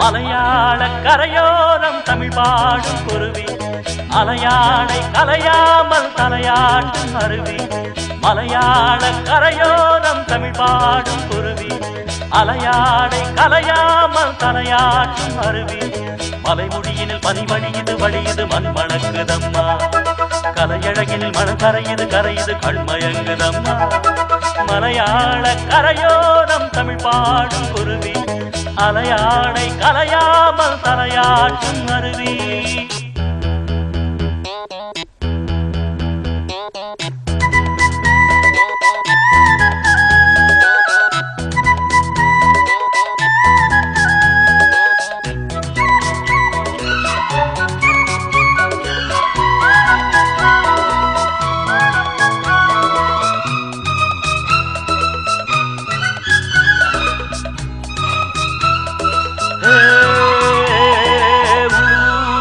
மலையாள கரையோரம் தமிழ் பாடும் குருவி அலையாடை கலையாமல் தலையாட்டும் அருவி. மலையாள கரையோரம் தமிழ் பாடும் குருவி அலையாடை கலையாமல் தலையாட்டும் அருவி. மலைமுடியினில் பனி வழியுது வழியுது மண் மணக்குதம்மா. கலையழகினில் மனம் கரையுது கரையுது கண்மயங்குதம்மா. மலையாள கரையோரம் தமிழ் பாடும் குருவி அலையாடை கலையாமல் தலையாட்டும் அருவி.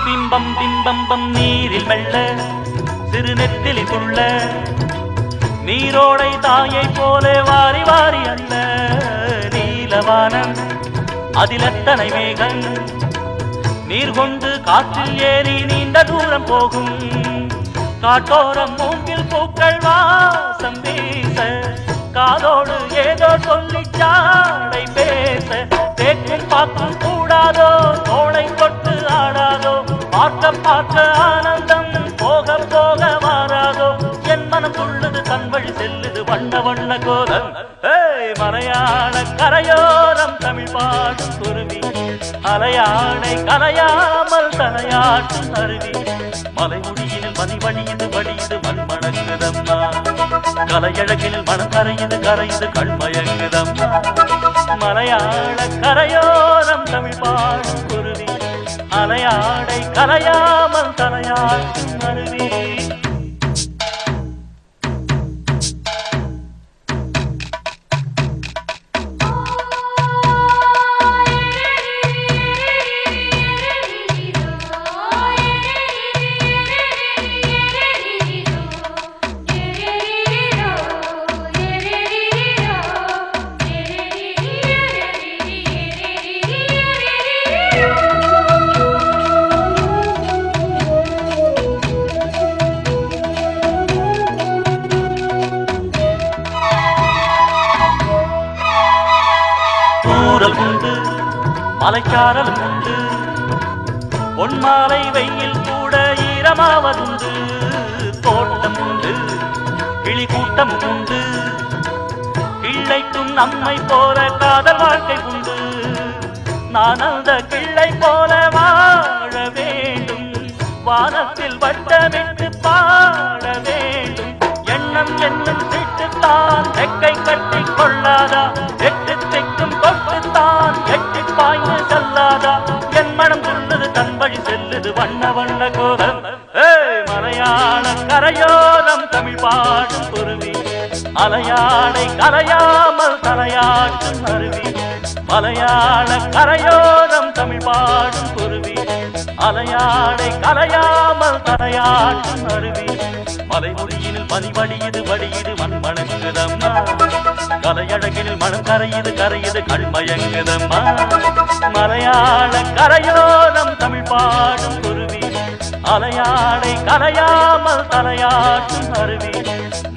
பிம்பம் பிம்பம்பம் நீரில் மெல்ல சிறு நெத்திலி துள்ள நீரோடை தாயை போல வாரி வாரி அல்ல. நீலவானம் அதில் எத்தனை மேகம் நீர் கொண்டு காற்றில் ஏறி நீண்ட தூரம் போகும். காட்டோரம் மூங்கில் பூக்கள் வாசம் வீச காதோடு ஏதோ சொல்லி சாடை பேச. தேக்கும் பார்க்கும் கூடாதோ தோளை கொட்டு ஆடாதோ. பார்க்க பார்க்க ஆனந்தம் போக போக மாறாதோ. என் மனம் துள்ளுது தன் வழி செல்லுது வண்ண வண்ண கோலம். மலையாள கரையோரம் தமிழ் பாடும் குருவி அலையாடை கலையாமல் தலையாட்டும் அருவி. மலைமுடியினில் பனி வழியுது வழியுது மண் மணக்குதம்மா. கலையழகினில் மனம் கரையுது கரையுது கண்மயங்குதம்மா. மலையாள கரையோரம் தமிழ் பாடும் குருவி அலையாடை கலையாமல் தலையாட்டும் அருவி. உண்டு மலைக்காரல் உண்டு பொன்மாலை வெயில் கூட ஈரமாவதுண்டு. தோட்டம் உண்டு கிளி கூட்டம் உண்டு கிள்ளைக்கும் நம்மை போல காதல் வாழ்க்கை உண்டு. நான் அந்த கிள்ளை போல வாழ வேண்டும் வானத்தில் வட்டமிட்டு பாட வேண்டும். எண்ணம் என்னும் திட்டுத்தான் ரெக்கை கட்டி கொள்ளாதா. எட்டு திக்கும் கொட்டுத்தான் எட்டி பாய்ந்து செல்லாதா. என் மனம் துள்ளுது தன் வழி செல்லுது வண்ண வண்ண கோலம். மலையாள கரையோரம் தமிழ் பாடும் குருவி அலையாடை கலையாமல் தலையாட்டும் அருவி. மலையாள கரையோரம் தமிழ் பாடும் குருவி அலையாடை கலையாமல் தலையாட்டும் அருவி. மலைமுடியினில் பனி வழியுது வழியுது மண் மணக்குதம்மா. கலையழகினில் மனம் கரையுது கரையுது கண்மயங்குதம்மா. மலையாள கரையோரம் தமிழ் பாடும் குருவி அலையாடை கலையாமல் தலையாட்டும் அருவி.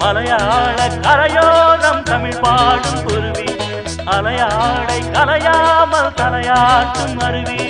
மலையாள கரையோரம் தமிழ் பாடும் குருவி அலையாடை கலையாமல் தலையாட்டும் அருவி.